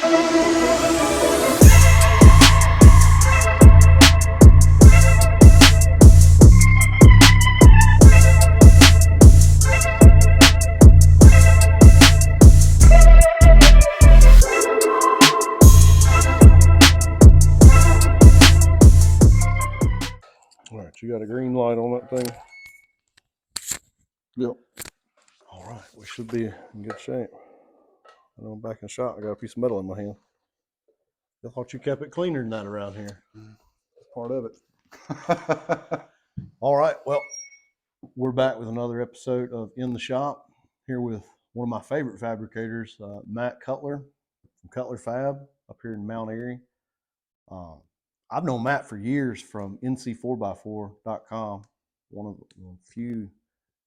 All right, you got a green light on that thing? Yep. All right, we should be in good shape. I know I'm back in the shop. I got a piece of metal in my hand. I thought you kept it cleaner than that around here. That's part of it. All right, well, we're back with another episode of In the Shop, here with one of my favorite fabricators, Matt Cutler from Cutler Fab up here in Mount Airy. I've known Matt for years from nc4x4.com, one of the few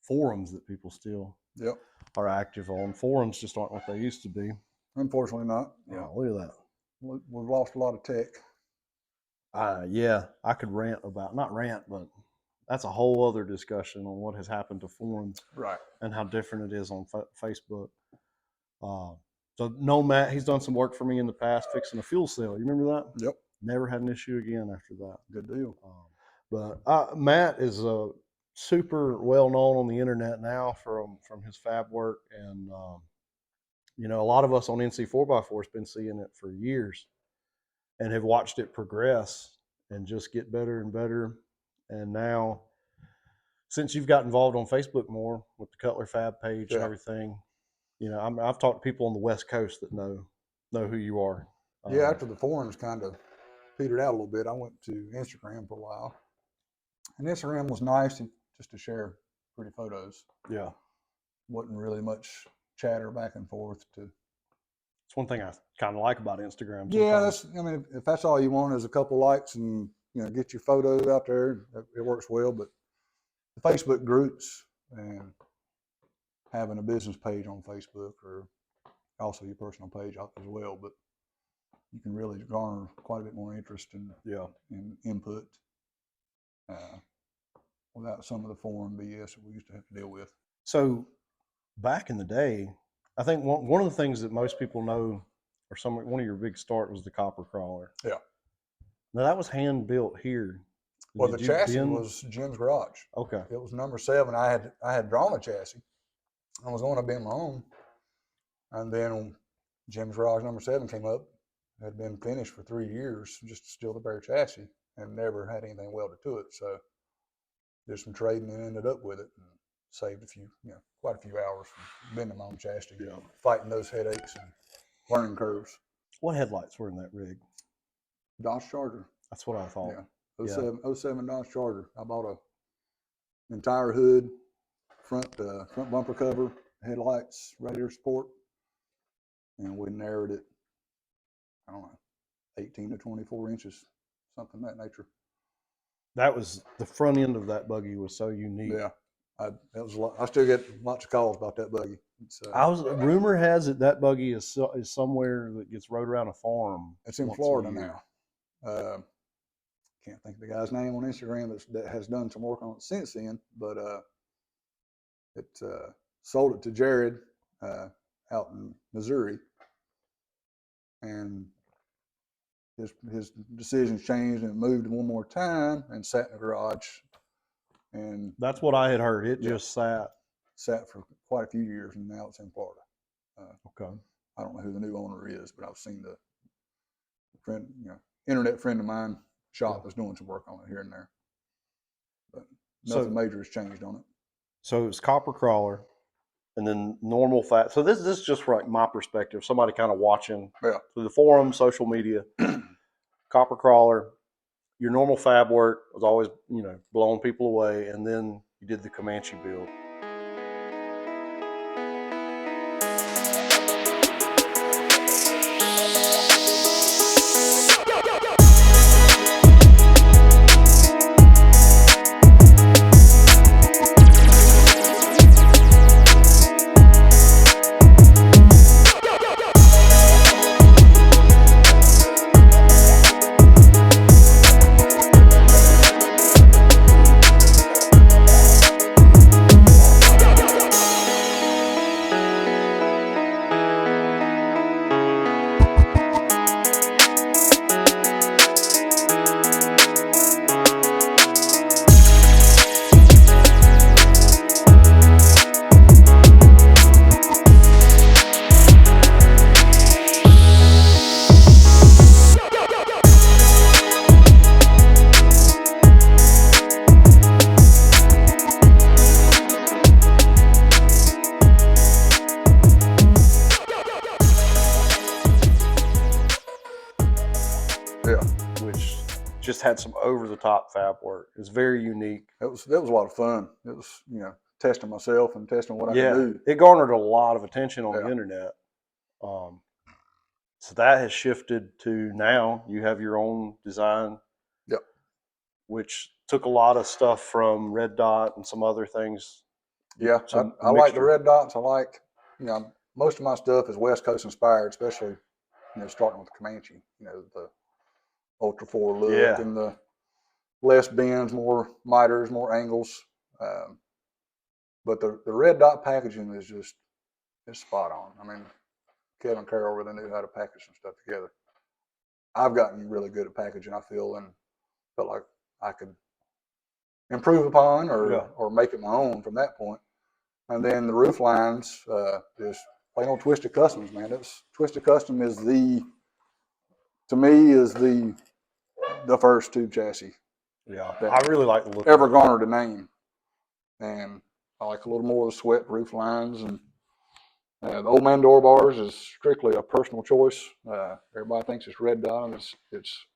forums that people still are active on. Forums just aren't what they used to be. Unfortunately not. Yeah, look at that. We've lost a lot of tech. Yeah, I could rant about, not rant, but that's a whole other discussion on what has happened to forums, right, and how different it is on Facebook. So no, Matt, he's done some work for me in the past fixing a fuel cell. You remember that? Yep. Never had an issue again after that. Good deal. But Matt is super well known on the internet now from his fab work, and you know, a lot of us on NC4x4 has been seeing it for years and have watched it progress and just get better and better. And now, since you've got involved on Facebook more with the Cutler Fab page and everything, you know, I've talked to people on the West Coast that know who you are. Yeah, after the forums kind of petered out a little bit, I went to Instagram for a while. And Instagram was nice just to share pretty photos. Yeah. Wasn't really much chatter back and forth. It's one thing I kind of like about Instagram. Yeah, if that's all you want is a couple likes and, you know, get your photos out there, it works well. But the Facebook groups and having a business page on Facebook, or also your personal page as well, but you can really garner quite a bit more interest and input without some of the forum BS that we used to have to deal with. So back in the day, I think one of the things that most people know, or one of your big start, was the copper crawler. Yeah. Now that was hand built here. Well, the chassis was Jim's garage. Okay. It was number 7. I had drawn a chassis. I was going to bend my own, and then Jim's garage number 7 came up. It had been finished for 3 years, just still the bare chassis, and never had anything welded to it. So did some trading and ended up with it, and saved quite a few hours from bending my own chassis, fighting those headaches and learning curves. What headlights were in that rig? Dodge Charger. That's what I thought. Yeah, 07 Dodge Charger. I bought an entire hood, front bumper cover, headlights, radiator support, and we narrowed it, I don't know, 18 to 24 inches, something of that nature. That was, the front end of that buggy was so unique. Yeah, I still get lots of calls about that buggy. Rumor has it that buggy is somewhere that gets rode around a farm. It's in Florida now. Can't think of the guy's name on Instagram that has done some work on it since then, but sold it to Jared out in Missouri, and his decisions changed and moved one more time and sat in the garage. And that's what I had heard. It just sat for quite a few years, and now it's in Florida. Okay. I don't know who the new owner is, but I've seen the friend, internet friend of mine shop is doing some work on it here and there, but nothing major has changed on it. So it's copper crawler, and then normal fat. So this is just like my perspective. Somebody kind of watching through the forum, social media. Copper crawler, your normal fab work was always, blowing people away, and then you did the Comanche build. just had some over the top fab work. It's very unique. That was a lot of fun. It was, you know, testing myself and testing what I could Yeah, do. it garnered a lot of attention on Yeah. the internet. So that has shifted to now you have your own design, Yep. which took a lot of stuff from Red Dot and some other things. Yeah, Some I like the mixture. red dots. I like, you know, most of my stuff is West Coast inspired, especially, you know, starting with the Comanche, you know, the Ultra 4 look Yeah, and the less bends, more miters, more angles. Um, but the red dot packaging is just, it's spot on. I mean, Kevin Carroll really knew how to package some stuff together. I've gotten really good at packaging, I feel, and felt like I could improve upon yeah, or make it my own from that point. And then the roof lines, just plain old Twisted Customs, man. It's Twisted Custom is to me, is the first tube chassis yeah. that I really like the look. ever garnered a name. And I like a little more of the swept roof lines. And the old man door bars is strictly a personal choice. Everybody thinks it's red dot, and it's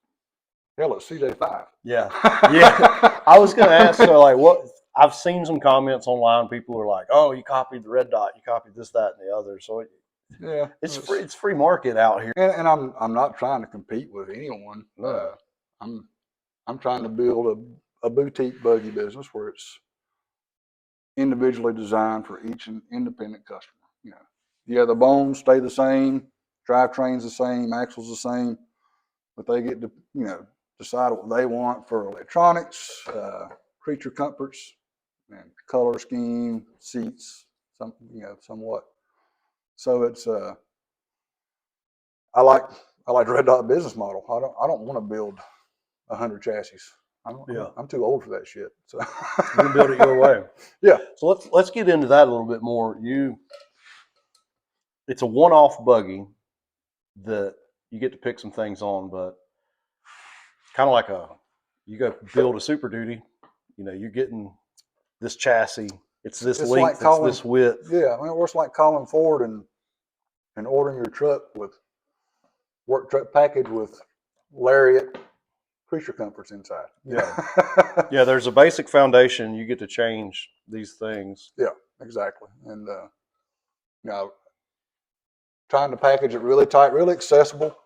hell, it's CJ5. Yeah, yeah. I was going to ask, so like, what? I've seen some comments online. People are like, "Oh, you copied the Red Dot. You copied this, that, and the other." So Yeah, it's free. It's free market out here. and I'm not trying to compete with anyone. No. I'm trying to build a boutique buggy business where it's individually designed for each independent customer. You know, yeah, the bones stay the same, drivetrain's the same, axles the same, but they get to, you know, decide what they want for electronics, creature comforts, and color scheme, seats, somewhat. So it's I like the Red Dot business model. I don't want to build 100 chassis. Yeah, I'm too old for that shit. So you can build it your way. yeah, So let's get into that a little bit more. It's a one-off buggy that you get to pick some things on, but kind of like you go build a Super Duty. You know, you're getting this chassis. It's this it's length. like calling, it's this width. yeah. I mean, it's like calling Ford and ordering your truck with work truck package with Lariat creature comforts inside. Yeah, yeah. There's a basic foundation. You get to change these things. Yeah, exactly. And you know, trying to package it really tight, really accessible,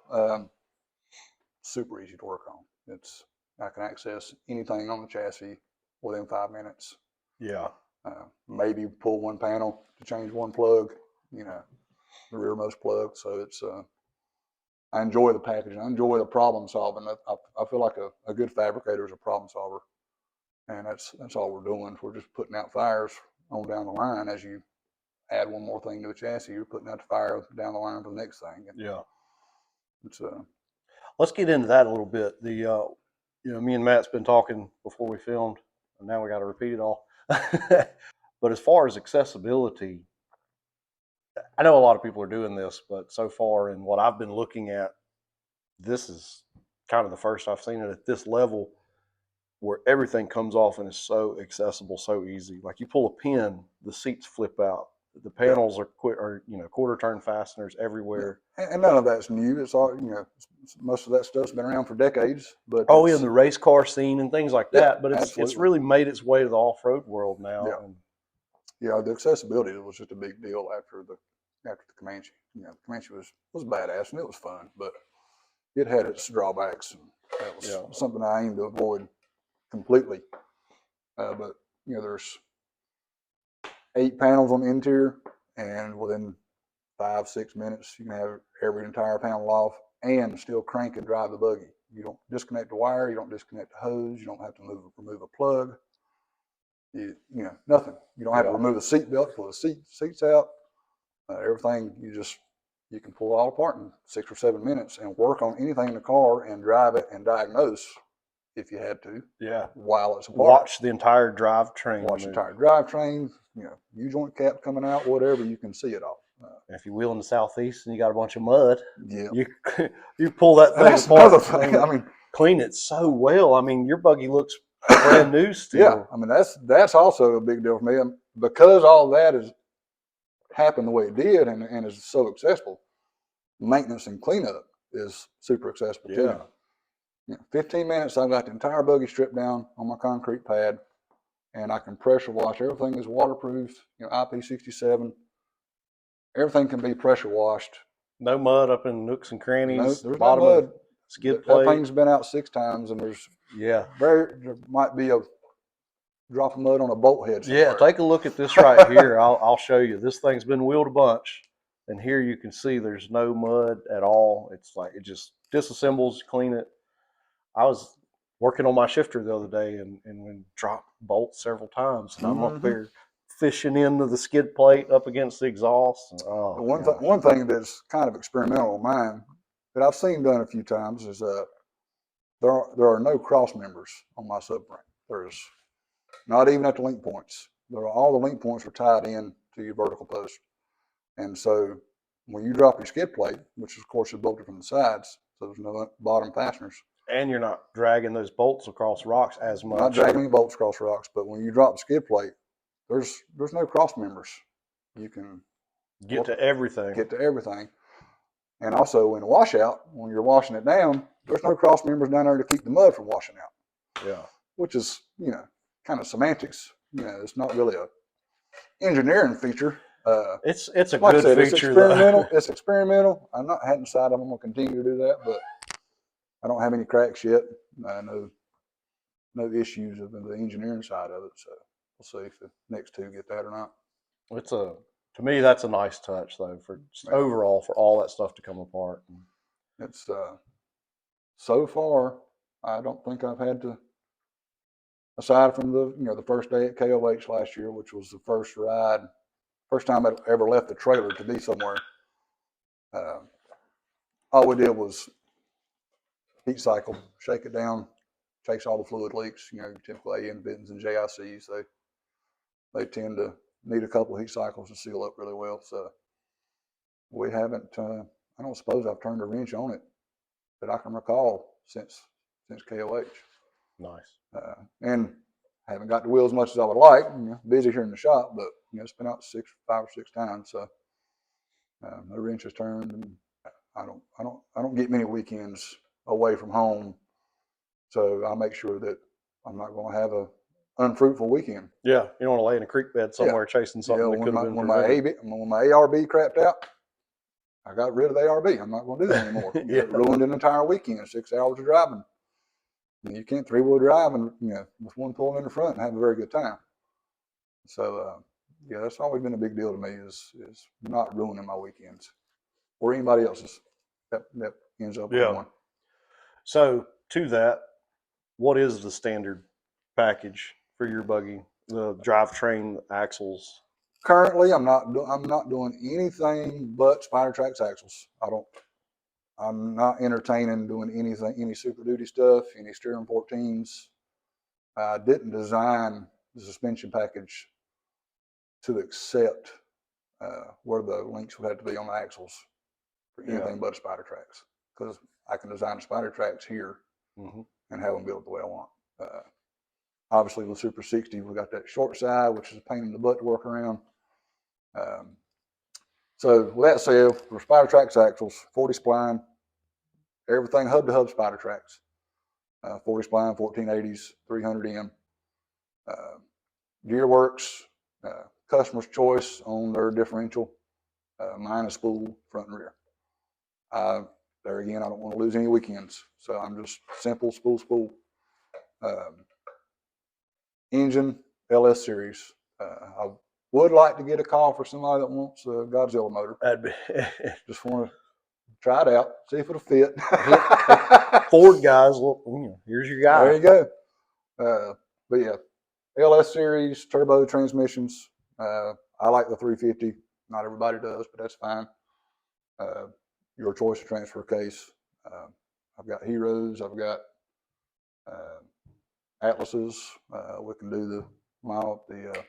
super easy to work on. I can access anything on the chassis within 5 minutes. Yeah, Maybe pull one panel to change one plug, you know, the rearmost plug. So it's I enjoy the packaging. I enjoy the problem solving. I feel like a good fabricator is a problem solver, and that's all we're doing. We're just putting out fires on down the line. As you add one more thing to the chassis, you're putting out the fire down the line for the next thing. And yeah. it's Let's get into that a little bit. Me and Matt's been talking before we filmed, and now we got to repeat it all. But as far as accessibility, I know a lot of people are doing this, but so far in what I've been looking at, this is kind of the first I've seen it at this level where everything comes off and is so accessible, so easy. Like you pull a pin, the seats flip out. The yeah. panels are quarter turn fasteners everywhere. And none of that's new. It's all, you know, most of that stuff's been around for decades. But Oh, yeah, the race car scene and things like yeah, that. But it's absolutely. really made its way to the off road world now. Yeah. And Yeah, the accessibility was just a big deal after the Comanche. You know, the Comanche was badass and it was fun, but it had its drawbacks, and that was something I aimed to avoid completely. But you know, there's 8 panels on the interior, and within 5-6 minutes, you can have every entire panel off and still crank and drive the buggy. You don't disconnect the wire, you don't disconnect the hose, you don't have to remove a plug. You know, nothing. You don't have to remove the seat belt, pull the seats out. Everything you can pull it all apart in 6 or 7 minutes and work on anything in the car and drive it and diagnose if you had to. yeah, while it's apart. watch the entire drivetrain. Watch the entire drivetrain. You know, U-joint cap coming out, whatever. You can see it all. And if you wheel in the southeast and you got a bunch of mud, Yeah, you pull that thing that's apart. another thing. I mean, clean it so well. I mean, your buggy looks brand new still. Yeah, I mean that's also a big deal for me, and because all that has happened the way it did and is so accessible. Maintenance and cleanup is super accessible too. 15 minutes, I've got the entire buggy stripped down on my concrete pad, and I can pressure wash. Everything is waterproof, IP67. Everything can be pressure washed. No mud up in nooks and crannies. There's no Bottom of mud. skid That plate. thing's been out 6 times, and there might be a drop of mud on a bolt head somewhere. Yeah, take a look at this right here. I'll show you. This thing's been wheeled a bunch, and here you can see there's no mud at all. It's like it just disassembles, clean it. I was working on my shifter the other day and we dropped bolts several times, and I'm up there fishing into the skid plate up against the exhaust. And, one thing that's kind of experimental on mine that I've seen done a few times is there are no cross members on my subframe. There's not even at the link points. All the link points are tied in to your vertical post. And so when you drop your skid plate, which of course is bolted from the sides, so there's no bottom fasteners. And you're not dragging those bolts across rocks as much. Not dragging any bolts across rocks, but when you drop the skid plate, there's no cross members. You can get to everything. And also in a washout, when you're washing it down, there's no cross members down there to keep the mud from washing out. Yeah. Which is, kind of semantics. It's not really a engineering feature. It's a like good I said, feature. It's experimental. It's experimental. I'm not hadn't decided I'm going to continue to do that, but I don't have any cracks yet. No issues of the engineering side of it. So we'll see if the next 2 get that or not. To me, that's a nice touch though, for overall for all that stuff to come apart. It's so far, I don't think I've had to, aside from the first day at KOH last year, which was the first time I ever left the trailer to be somewhere. All we did was heat cycle, shake it down, chase all the fluid leaks. Typical AN bins and JICs, they tend to need a couple of heat cycles to seal up really well. So we haven't. I don't suppose I've turned a wrench on it that I can recall since KOH. Nice. And I haven't got the wheel as much as I would like. Busy here in the shop, but it's been out 5 or 6 times. So no wrench has turned, and I don't get many weekends away from home. So I make sure that I'm not going to have a unfruitful weekend. Yeah, you don't want to lay in a creek bed somewhere chasing something that could have been when my ARB crapped out, I got rid of the ARB. I'm not going to do that anymore. It ruined an entire weekend, 6 hours of driving. You can't 3-wheel drive and with one pulling in the front and have a very good time. So that's always been a big deal to me is not ruining my weekends or anybody else's that ends up with one. So to that, what is the standard package for your buggy? The drivetrain, axles. Currently, I'm not doing anything but Spider Tracks axles. I'm not entertaining doing any Super Duty stuff, any steering 14s. I didn't design the suspension package to accept where the links would have to be on the axles for anything but Spider Tracks, because I can design the Spider Tracks here and have them built the way I want. Obviously, with Super 60, we got that short side, which is a pain in the butt to work around. So with that said, for Spider Tracks axles, 40 spline, everything hub to hub Spider Tracks, 40 spline, 1480s, 300M. Gearworks, customer's choice on their differential, mine is spool, front and rear. There again, I don't want to lose any weekends, so I'm just simple spool. Engine, LS series. I would like to get a call for somebody that wants a Godzilla motor. Just want to try it out, see if it'll fit. Ford guys, look, here's your guy. There you go. But yeah, LS series, turbo transmissions. I like the 350. Not everybody does, but that's fine. Your choice of transfer case. I've got Heroes. I've got Atlases. We can do the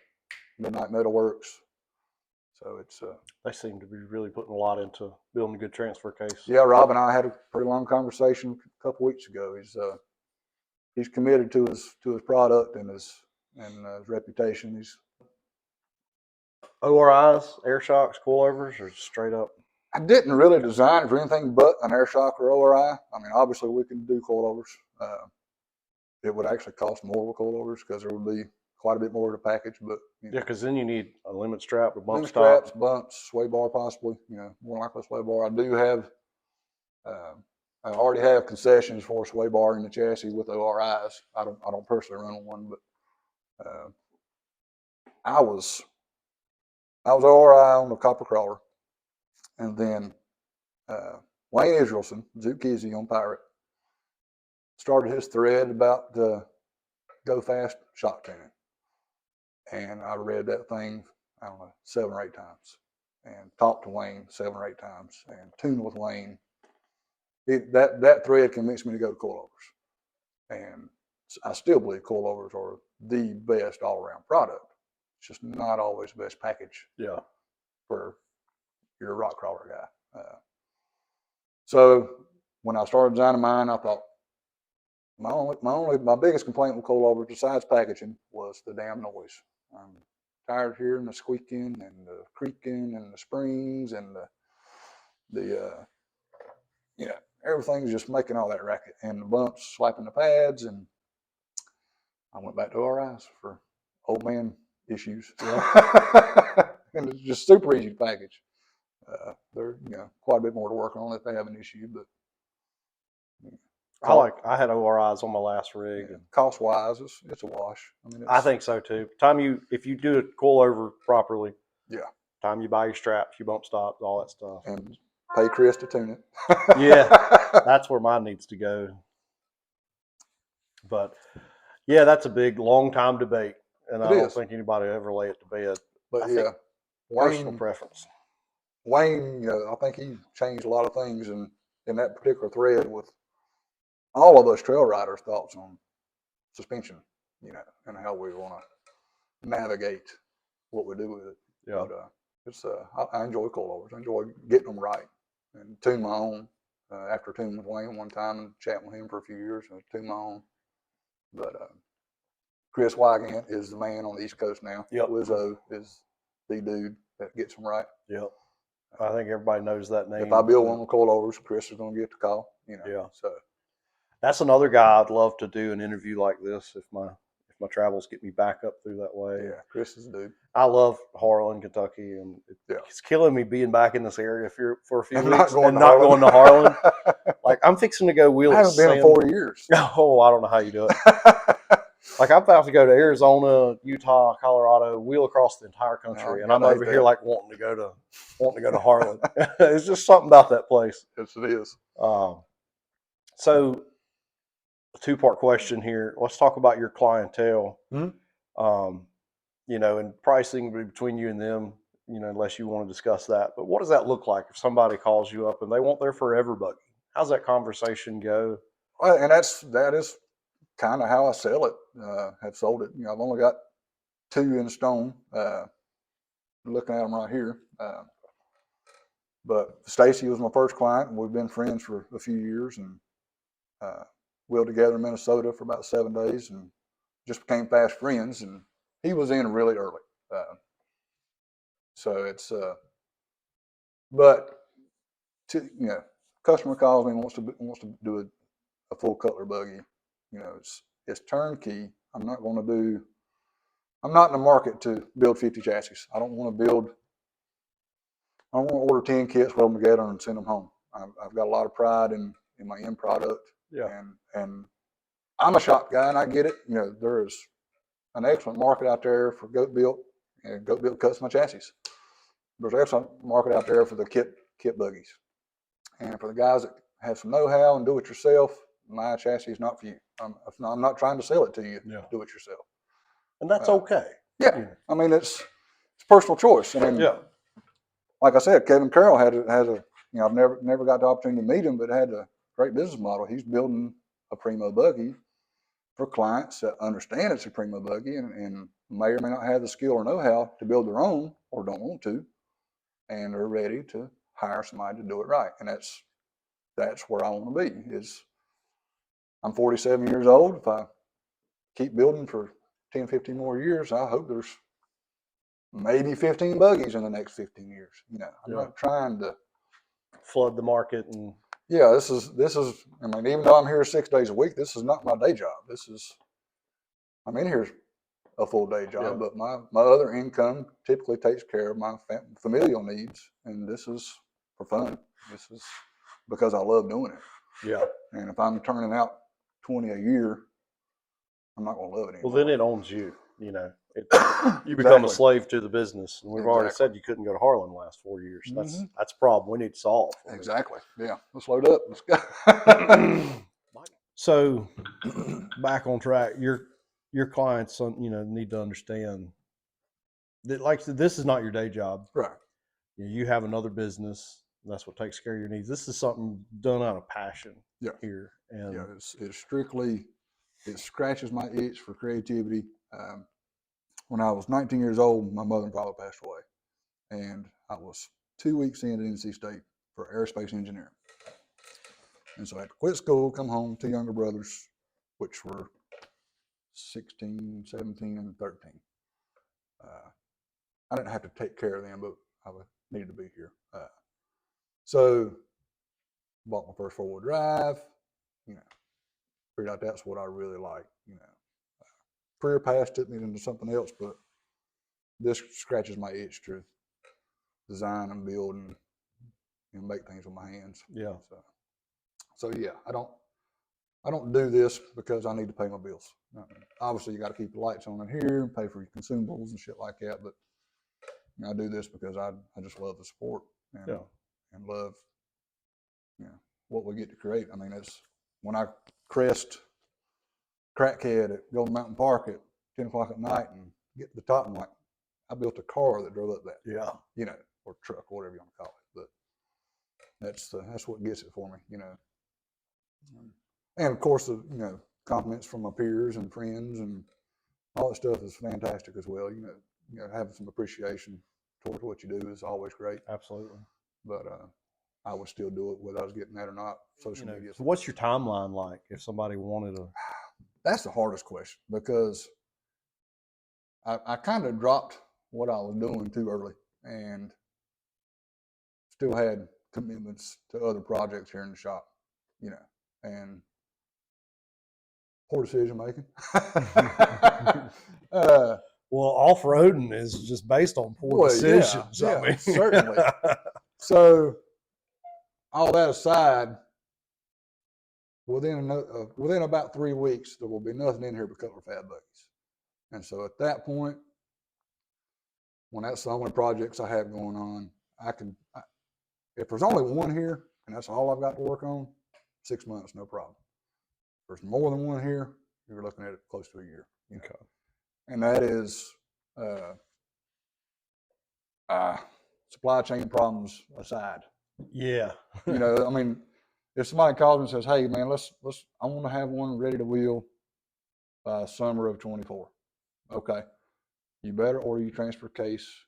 Midnight Metalworks. So it's they seem to be really putting a lot into building a good transfer case. Yeah, Rob and I had a pretty long conversation a couple weeks ago. He's committed to his product and his reputation. ORIs, air shocks, coilovers, or straight up? I didn't really design it for anything but an air shock or ORI. I mean, obviously we can do coilovers. It would actually cost more with coilovers because there would be quite a bit more to package. But Yeah, because then you need a limit strap, a bump limit stop. straps, bumps, sway bar possibly. More likely sway bar. I do have. I already have concessions for a sway bar in the chassis with ORIs. I don't personally run on one, but I was ORI on the copper crawler, and then Wayne Israelson, Zookizi on Pirate, started his thread about the go fast shock tuning, and I read that thing, I don't know, 7 or 8 times, and talked to Wayne 7 or 8 times, and tuned with Wayne. That thread convinced me to go to coilovers, and I still believe coilovers are the best all around product. It's just not always the best package. Yeah. For your rock crawler guy. So when I started designing mine, I thought my biggest complaint with coilovers, besides packaging, was the damn noise. I'm tired of hearing the squeaking and the creaking and the springs and the everything's just making all that racket and the bumps slapping the pads, and I went back to RIs for old man issues. Yeah. And it's just super easy to package. They're quite a bit more to work on if they have an issue, but I had ORIs on my last rig. Yeah, cost wise, it's a wash. I mean, I think so too. If you do a coilover properly, yeah. Time you buy your straps, your bump stops, all that stuff, and pay Chris to tune it. Yeah, that's where mine needs to go. But yeah, that's a big, long time debate, and I don't think anybody will ever lay it to bed. But yeah, personal preference. Wayne, I think he changed a lot of things in that particular thread with all of us trail riders' thoughts on suspension, and how we want to navigate what we do with it. Yeah. But I enjoy coilovers. I enjoy getting them right and tune my own. After tuning with Wayne one time and chatting with him for a few years, I tune my own. But Chris Wygant is the man on the East Coast now. Yep. Wizzo is the dude that gets them right. Yep. I think everybody knows that name. If I build one with coilovers, Chris is going to get the call. Yeah. So that's another guy I'd love to do an interview like this if my travels get me back up through that way. Yeah, Chris is the dude. I love Harlan, Kentucky, and it's killing me being back in this area for a few weeks and not going to Harlan. Like I'm fixing to go wheel. I haven't been in 4 years. Oh, I don't know how you do it. Like I'm about to go to Arizona, Utah, Colorado, wheel across the entire country, and I'm over here like wanting to go to Harlan. It's just something about that place. Yes, it is. So, a 2-part question here. Let's talk about your clientele. Mm-hmm. And pricing between you and them. Unless you want to discuss that. But what does that look like if somebody calls you up and they want their forever buggy? How's that conversation go? Well, and that is kind of how I sell it. Have sold it. I've only got 2 in stone. Looking at them right here. But Stacy was my first client, and we've been friends for a few years, and wheeled together in Minnesota for about 7 days, and just became fast friends. And he was in really early, so it's. But customer calls me and wants to do a full Cutler buggy. It's turnkey. I'm not in the market to build 50 chassis. I don't want to order 10 kits, weld them together, and send them home. I've got a lot of pride in my end product. Yeah. And I'm a shop guy, and I get it. There is an excellent market out there for goat built, and goat built cuts my chassis. There's an excellent market out there for the kit buggies. And for the guys that have some know-how and do it yourself, my chassis is not for you. I'm not trying to sell it to you. Yeah. Do it yourself. And that's okay. Yeah. I mean, it's personal choice. I mean, like I said, Kevin Carroll has a I've never got the opportunity to meet him, but had a great business model. He's building a primo buggy for clients that understand it's a primo buggy and may or may not have the skill or know-how to build their own or don't want to, and are ready to hire somebody to do it right. And that's where I want to be. I'm 47 years old. If I keep building for 10, 15 more years, I hope there's maybe 15 buggies in the next 15 years. I'm not trying to flood the market and Yeah, this is. I mean, even though I'm here 6 days a week, this is not my day job. I'm in here a full day job, Yeah. but my other income typically takes care of my familial needs, and this is for fun. This is because I love doing it. yeah. And if I'm turning out 20 a year, I'm not going to love it Well, anymore. then it owns you. You know, you become a slave to the business. And we've already said you couldn't go to Harlan the last 4 years. Mm-hmm. That's a problem we need to solve. Exactly. Yeah. Let's load up. Let's go. So, back on track. Your clients, need to understand that, like I said, this is not your day job. Right. You have another business. That's what takes care of your needs. This is something done out of passion. Yeah. Here, and yeah, it's strictly, it scratches my itch for creativity. When I was 19 years old, my mother and father passed away, and I was 2 weeks in at NC State for aerospace engineering. And so I had to quit school, come home, 2 younger brothers, which were 16, 17, and 13. I didn't have to take care of them, but I needed to be here. So bought my first 4-wheel drive, figured out that's what I really like. Career path took me into something else, but this scratches my itch to design and build and make things with my hands. yeah. So yeah, I don't do this because I need to pay my bills. Obviously, you got to keep the lights on in here, pay for your consumables and shit like that. But I do this because I just love the sport and love what we get to create. I mean, it's when I crest Crackhead at Golden Mountain Park at 10 o'clock at night and get to the top, I'm like, I built a car that drove up that. Yeah. Or truck, or whatever you want to call it. But that's what gets it for me. And of course, the compliments from my peers and friends and all that stuff is fantastic as well. Having some appreciation towards what you do is always great. Absolutely. But I would still do it whether I was getting that or not. Social media. So what's your timeline like if somebody wanted to? That's the hardest question because I kind of dropped what I was doing too early and still had commitments to other projects here in the shop, and poor decision making. Well, off-roading is just based on poor decisions. Yeah, I mean. certainly. So, all that aside, within about 3 weeks, there will be nothing in here but Cutler Fab buggies. And so, at that point, when that's the only projects I have going on, if there's only one here and that's all I've got to work on, 6 months, no problem. If there's more than one here, you're looking at it close to a year. Okay. And that is supply chain problems aside. Yeah. I mean, if somebody calls me and says, "Hey, man, I want to have one ready to wheel by summer of 24." Okay, you better order your transfer case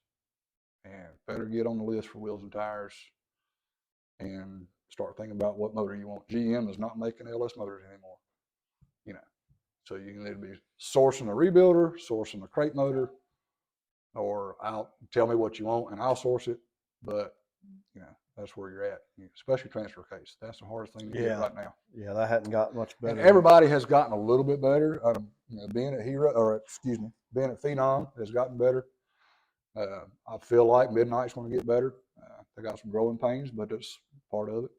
and better get on the list for wheels and tires and start thinking about what motor you want. GM is not making LS motors anymore. So you can either be sourcing a rebuilder, sourcing a crate motor, or tell me what you want and I'll source it. But that's where you're at, especially transfer case. That's the hardest thing to get right now. Yeah, that hadn't got much better. And everybody has gotten a little bit better. Being at being at Phenom has gotten better. I feel like Midnight's going to get better. They got some growing pains, but that's part of it.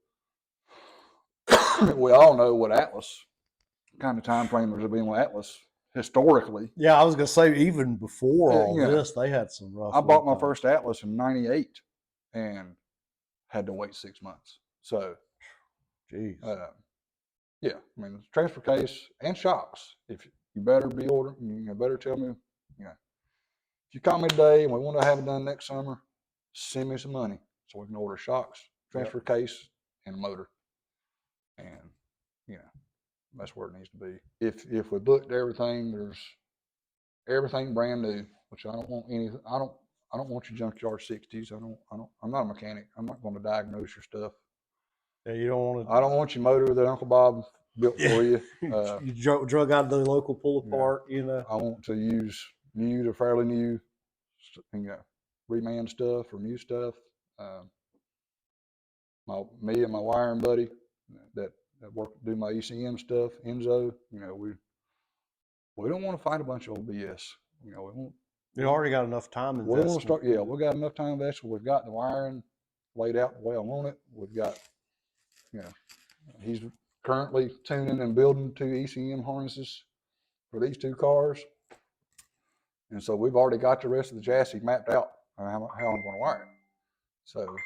We all know what Atlas kind of time frame there's been with Atlas historically. Yeah, I was gonna say even before all this, they had some rough. I bought my first Atlas in '98 and had to wait 6 months. So, geez. Yeah, I mean, transfer case and shocks. If you better be ordering, you better tell me. If you call me today and we want to have it done next summer, send me some money so we can order shocks, transfer case, and motor. And that's where it needs to be. If we booked everything, there's everything brand new, which I don't want anything. I don't want your junkyard 60s. I'm not a mechanic. I'm not going to diagnose your stuff. Yeah, you don't want to. I don't want your motor that Uncle Bob built for you. You drug out the local pull apart. I want to use new to fairly new, reman stuff or new stuff. Me and my wiring buddy that do my ECM stuff, Enzo. We don't want to fight a bunch of old BS. We won't. You already got enough time We want to investment. start. Yeah, we got enough time invested. We've got the wiring laid out the way I want it. We've got, he's currently tuning and building 2 ECM harnesses for these 2 cars. And so we've already got the rest of the chassis mapped out on how I'm going to wire it. So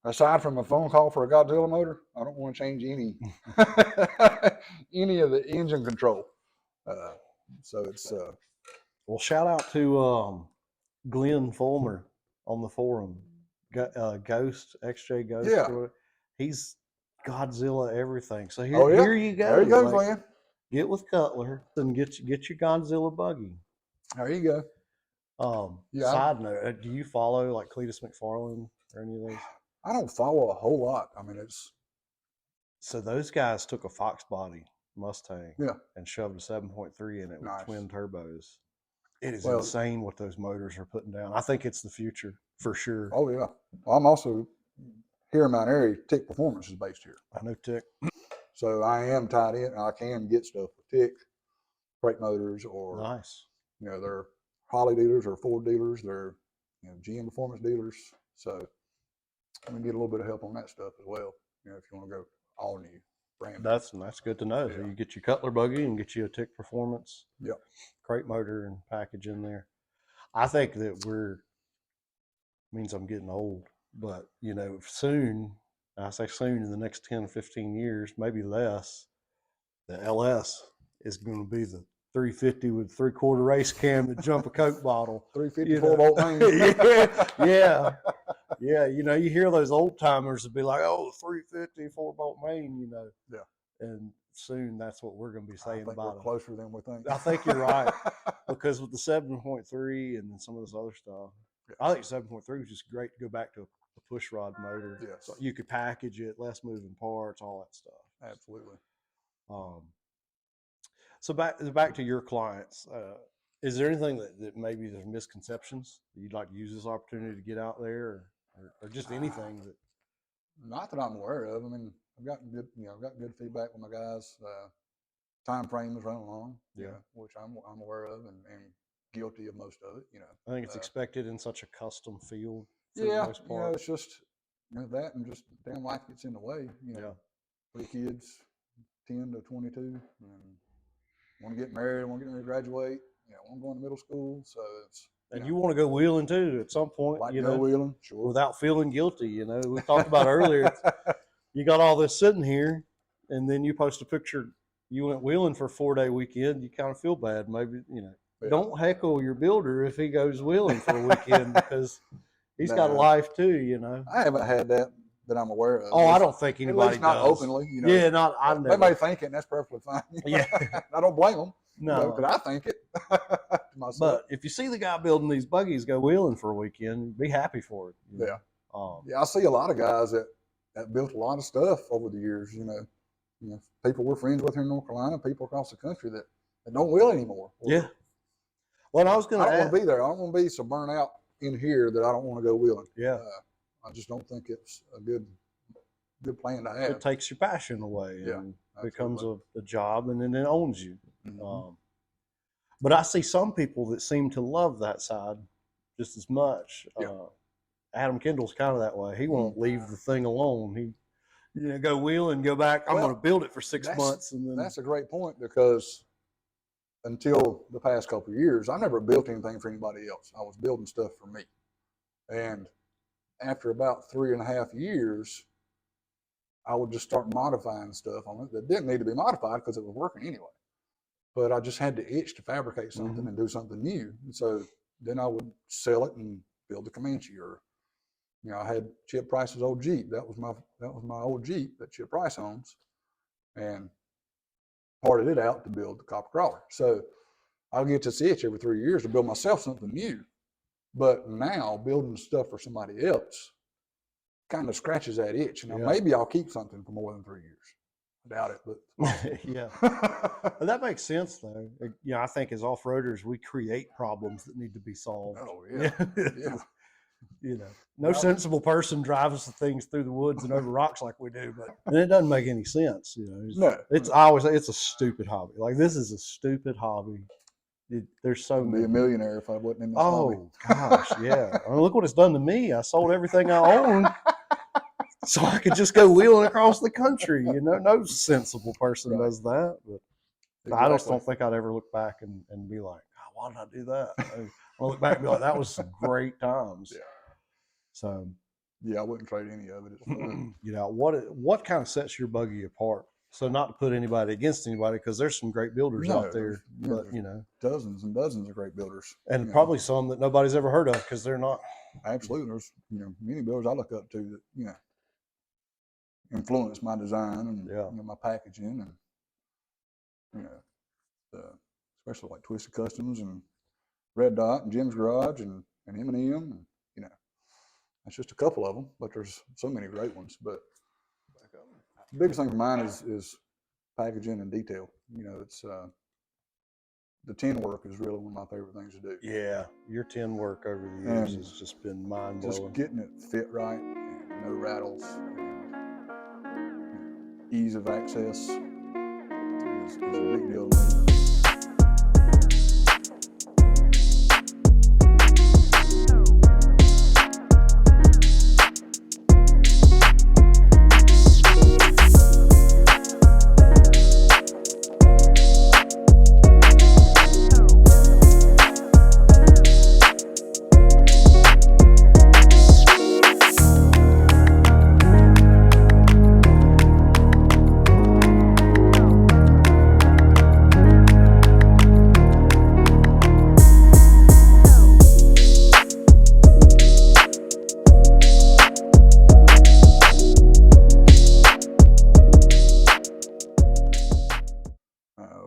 aside from a phone call for a Godzilla motor, I don't want to change any of the engine control. So it's Well, shout out to Glenn Fulmer on the forum, Ghost XJ Ghost. Yeah. He's Godzilla everything. So here, oh yeah, here you go. there you go, Like, Glenn. get with Cutler and get your Godzilla buggy. There you go. Yeah. Side note, do you follow like Cletus McFarland or any of those? I don't follow a whole lot. I mean, So those guys took a Fox body Mustang, Yeah. and shoved a 7.3 in it Nice. with twin turbos. It is Well- insane what those motors are putting down. I think it's the future for sure. Oh yeah. Well, I'm also here in Mount Airy. Tick Performance is based here, I know Tick. so I am tied in. I can get stuff with Tick, freight motors, or Nice. they're Holly dealers or Ford dealers. They're GM Performance dealers. So I'm gonna get a little bit of help on that stuff as well. If you want to go all new, brand new. That's good to know. So Yeah. you get your Cutler buggy and get you a Tick Performance. Yep. Crate motor and package in there. I think that means I'm getting old, but soon, I say soon, in the next 10 15 years, maybe less, the LS is going to be the 350 with 3/4 race cam that jump a Coke bottle. 354 volt main. Yeah. You hear those old timers would be like, oh, 350 4-bolt main, Yeah. And soon that's what we're going to be I saying think about we're it. closer than we think. I think you're right. Because with the 7.3 and then some of this other stuff, I think 7.3 was just great to go back to a push rod motor. Yes. So you could package it, less moving parts, all that stuff. Absolutely. So back to your clients. Is there anything that maybe there's misconceptions that you'd like to use this opportunity to get out there, or just anything that? Not that I'm aware of. I mean, I've gotten good feedback with my guys. Time frame is running along, which I'm aware of and guilty of most of it. I think it's expected in such a custom field. For Yeah, the most part. it's just that, and just damn life gets in the way. 3 kids, 10 to 22, and want to get married, want to graduate. Want to go into middle school, so it's. And you want to go wheeling too at some point, Like go wheeling, sure. without feeling guilty. We talked about earlier. You got all this sitting here, and then you post a picture. You went wheeling for a 4-day weekend. You kind of feel bad, maybe. Yeah. Don't heckle your builder if he goes wheeling for a weekend because he's got a life too. I haven't had that I'm aware of. Oh, I don't think anybody at least not does. openly. Yeah, not I never. They may think it, and that's perfectly fine. Yeah, I don't blame them. no, because I think it to myself. But if you see the guy building these buggies go wheeling for a weekend, be happy for it. Yeah. I see a lot of guys that built a lot of stuff over the years. People we're friends with here in North Carolina, people across the country that don't wheel anymore. Yeah. Well, I was going to. I don't want to be there. I don't want to be so burnt out in here that I don't want to go wheeling. Yeah. I just don't think it's a good plan to have. It takes your passion away. Yeah. And becomes a job, and then it owns you. Mm-hmm. But I see some people that seem to love that side just as much. Yeah. Adam Kendall's kind of that way. He won't leave the thing alone. He, go wheel and go back. I'm going to build it for 6 months, and then that's a great point, because until the past couple of years, I never built anything for anybody else. I was building stuff for me, and after about 3.5 years, I would just start modifying stuff on it that didn't need to be modified because it was working anyway. But I just had the itch to fabricate something and do something new. And so then I would sell it and build the Comanche, or I had Chip Price's old Jeep. That was my old Jeep that Chip Price owns, and parted it out to build the Copper Crawler. So I'll get this itch every 3 years to build myself something new. But now building stuff for somebody else kind of scratches that itch. Maybe I'll keep something for more than 3 years. I doubt it, but yeah. But that makes sense, though. I think as off-roaders, we create problems that need to be solved. Oh yeah, yeah. You know, no Well, sensible person drives the things through the woods and over rocks like we do, but and it doesn't make any sense. You know, no, it's I always say it's a stupid hobby. Like this is a stupid hobby. There's so I'd be a many. millionaire if I wasn't in this hobby. Oh gosh, yeah. I mean, look what it's done to me. I sold everything I owned so I could just go wheeling across the country. You know, no sensible person Right. does that. But I just don't think I'd ever look back and be like, oh, why did I do that? I'll look back and be like, that was some great times. Yeah. So, Yeah, I wouldn't trade any of it. It's fun. you know, what kind of sets your buggy apart? So not to put anybody against anybody, because there's some great builders No, out there, but you know, dozens and dozens of great builders, and probably some that nobody's ever heard of because they're not. Absolutely, there's many builders I look up to that influence my design and my packaging and especially like Twisted Customs and Red Dot and Jim's Garage and M&M and that's just a couple of them, but there's so many great ones. But the biggest thing for mine is packaging and detail. It's the tin work is really one of my favorite things to do. Yeah, your tin work over the years has just been mind blowing. Just getting it fit right, and no rattles, and ease of access is a big deal to me.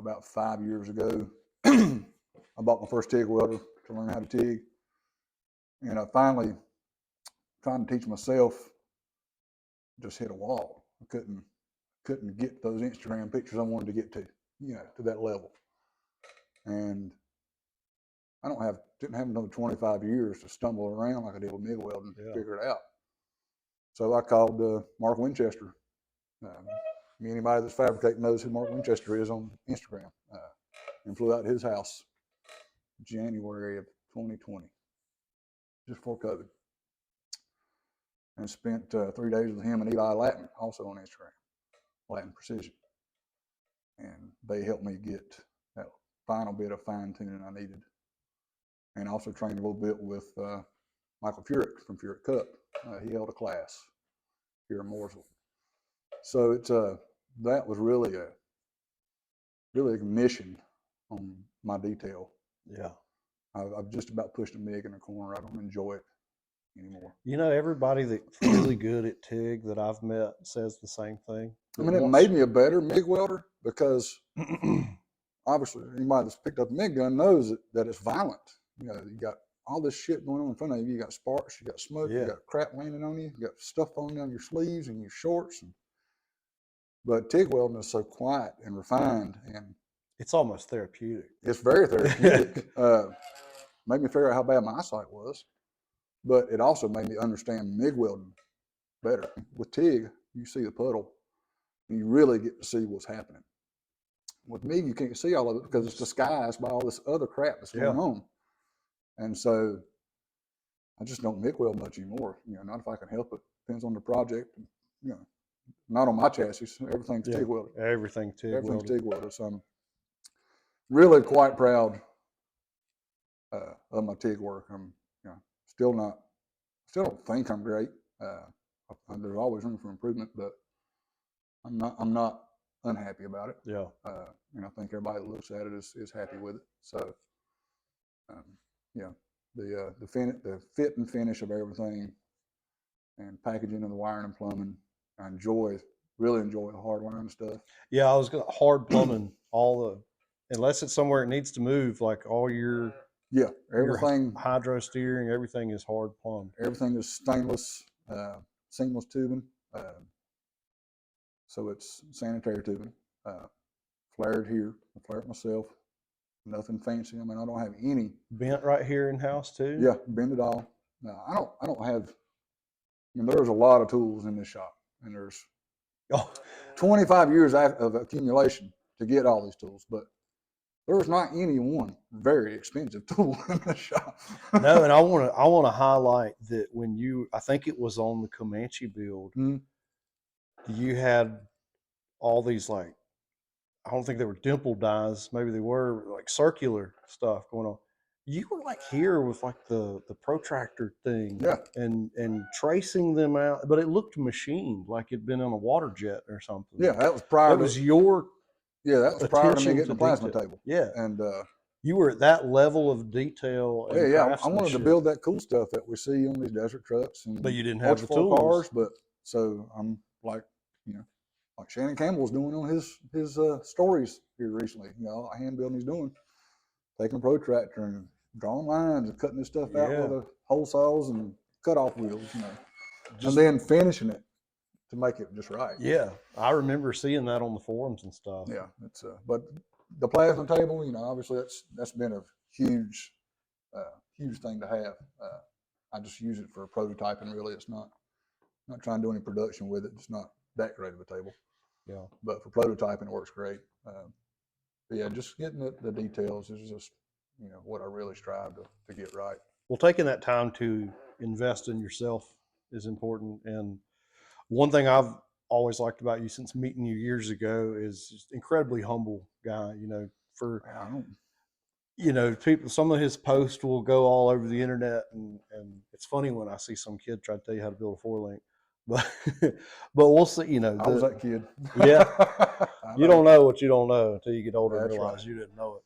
About 5 years ago, I bought my first TIG welder to learn how to TIG. And I finally, trying to teach myself, just hit a wall. I couldn't get those Instagram pictures I wanted to get to that level. And I didn't have another 25 years to stumble around like I did with MIG welding to figure it out. So I called Mark Winchester. Anybody that's fabricating knows who Mark Winchester is on Instagram. And flew out to his house January of 2020, just before COVID. And spent 3 days with him and Eli Latin, also on Instagram, Latin Precision. And they helped me get that final bit of fine tuning I needed. And also trained a little bit with Michael Furick from Furick Cup. He held a class here in Mooresville. So it's that was really a mission on my detail. Yeah. I've just about pushed a MIG in the corner. I don't enjoy it anymore. You know, everybody that's really good at TIG that I've met says the same thing. I mean, it made me a better MIG welder because obviously anybody that's picked up a MIG gun knows that it's violent. You got all this shit going on in front of you. You got sparks, you got smoke, you got crap landing on you, you got stuff falling down your sleeves and your shorts. But TIG welding is so quiet and refined, and it's almost therapeutic. It's very therapeutic. Made me figure out how bad my eyesight was, but it also made me understand MIG welding better. With TIG, you see the puddle, and you really get to see what's happening. With MIG, you can't see all of it because it's disguised by all this other crap that's going on. And so I just don't MIG weld much anymore. Not if I can help it. Depends on the project. Not on my chassis. Everything's TIG welded. Everything's TIG welded. So I'm really quite proud of my TIG work. I'm still don't think I'm great. There's always room for improvement, but I'm not unhappy about it. Yeah. And I think everybody that looks at it is happy with it. So the fit and finish of everything and packaging and the wiring and plumbing, I really enjoy the hard wiring stuff. Yeah, I was gonna hard plumbing unless it's somewhere it needs to move, like all your everything, your hydro steering, everything is hard plumbed. Everything is stainless, seamless tubing. So it's sanitary tubing, flared here. I flare it myself. Nothing fancy. I mean, I don't have any bent right here in house too. Yeah, bend it all. No, I don't have. I mean, there's a lot of tools in this shop, and there's Oh, 25 years of accumulation to get all these tools, but there's not any one very expensive tool in the shop. no, and I want to highlight that when I think it was on the Comanche build, Mhm. you had all these like, I don't think they were dimple dies, maybe they were like circular stuff going on. You were like here with like the protractor thing Yeah, and tracing them out, but it looked machined like it'd been on a water jet or something. yeah, that was prior That to was your yeah, that was prior to me attention getting to a plasma detail. table, Yeah, and you were at that level of detail yeah, and yeah, I wanted to craftsmanship, build that cool stuff that we see on these desert trucks but and you didn't have the ultra four tools. cars, but so I'm like, you know, like Shannon Campbell's doing on his stories here recently. You know, hand building he's doing, taking a protractor and drawing lines and cutting this stuff out Yeah, with a hole saws and cutoff wheels, and just then finishing it to make it just right. yeah. I remember seeing that on the forums and stuff. Yeah, it's but the plasma table, obviously that's been a huge huge thing to have. I just use it for prototyping. Really, it's not trying to do any production with it. It's not that great of a table, Yeah. but for prototyping, it works great. But yeah, just getting the details is just what I really strive to get right. Well, taking that time to invest in yourself is important. And one thing I've always liked about you since meeting you years ago is just incredibly humble guy. For I don't, people, some of his posts will go all over the internet, and it's funny when I see some kid try to tell you how to build a 4 link, but but we'll see. I was that kid. Yeah, I you know. don't know what you don't know until you get older and That's realize right. you didn't know it.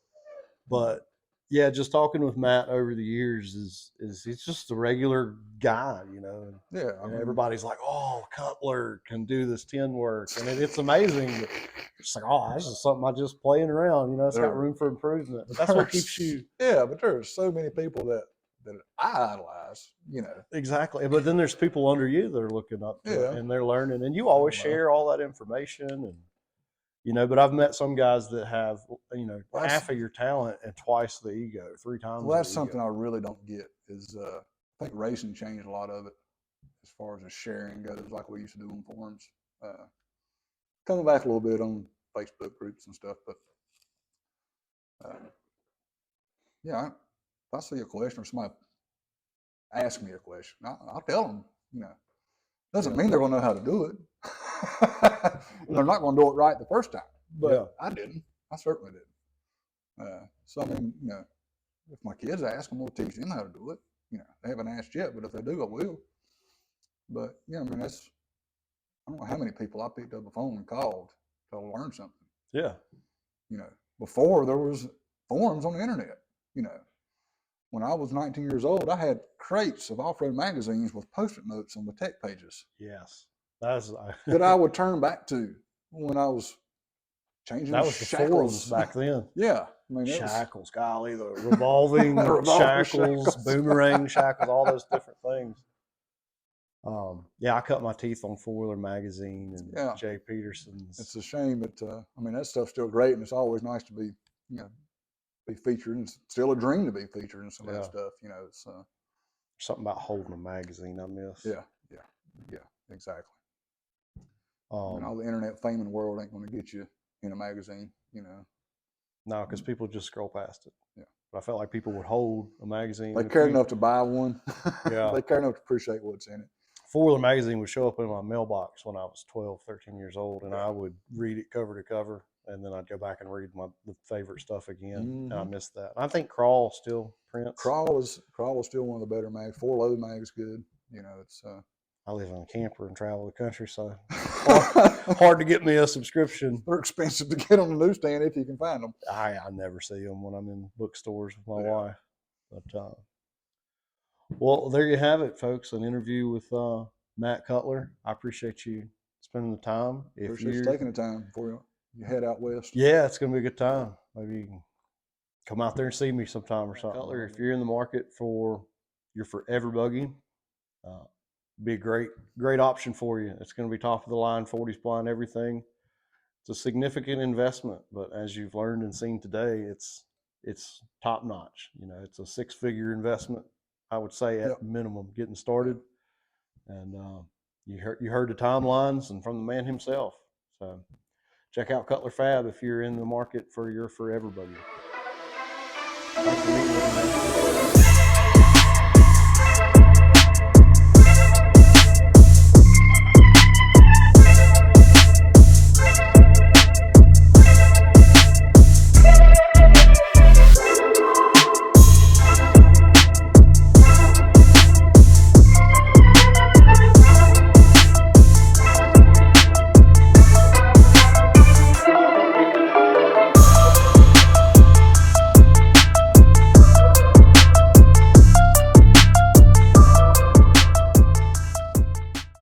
But yeah, just talking with Matt over the years is he's just a regular guy, Yeah, I and mean, everybody's like, oh, Cutler can do this tin work, and it's amazing. But it's like, oh, this is something I just playing around, it's got there, room for improvement. But that's what keeps you yeah, but there's so many people that I idolize. exactly. But then there's people under you that are looking up to it Yeah, and they're learning, and you I always don't know. share all that information and. But I've met some guys that have, Well, half of your talent and twice the ego, 3 times well, the that's something ego. I really don't get. Is I think racing changed a lot of it as far as the sharing goes, like we used to do on forums. Uh, Coming back a little bit on Facebook groups and stuff, but uh, yeah, if I see a question or somebody ask me a question, I'll tell them. Doesn't Yeah. mean they're going to know how to do it. They're not going to do it right the first time, Yeah. but I didn't. I certainly didn't. So I mean, if my kids ask, I'm going to teach them how to do it. They haven't asked yet, but if they do, I will. But yeah, I mean, I don't know how many people I picked up the phone and called to learn something. Yeah. Before there was forums on the internet. You know, when I was 19 years old, I had crates of off-road magazines with post-it notes on the tech pages Yes. That's that I would turn back to when I was changing that was the forums shackles. back then. Yeah, I mean it was Shackles, golly, the revolving revolver shackles, shackles. boomerang shackles, all those different things. Yeah, I cut my teeth on 4-Wheeler magazine and Yeah, Jay Peterson's. it's a shame that I mean that stuff's still great, and it's always nice to be featured, and it's still a dream to be featured in some of that Yeah. stuff. It's Something about holding a magazine I miss. yeah, yeah, yeah, exactly. I mean, Um, all the internet fame in the world ain't going to get you in a magazine. no, because people just scroll past it. Yeah. But I felt like people would hold a magazine. They If care you, enough to buy one. yeah, They care enough to appreciate what's in it. 4-Wheeler magazine would show up in my mailbox when I was 12, 13 years old, and Yeah. I would read it cover to cover, and then I'd go back and read the favorite stuff again, and I missed that. I think Crawl still prints. Crawl is still one of the better mags. 4Load mag's good. It's I live in a camper and travel the country, so hard to get me a subscription. they're expensive to get on the newsstand if you can find them. I never see them when I'm in bookstores with my Yeah. wife. But well, there you have it, folks. An interview with Matt Cutler. I appreciate you spending the time. If Appreciate you taking the time before you head out west. yeah, it's gonna be a good time. Maybe you can come out there and see me sometime or something. Cutler, if you're in the market for your forever buggy, be a great option for you. It's going to be top of the line, 40 spline, everything. It's a significant investment, but as you've learned and seen today, it's top notch. It's a 6-figure investment. I would say at Yep. minimum getting started. And you heard the timelines and from the man himself. So check out Cutler Fab if you're in the market for your forever buggy. Thanks for meeting with me, man.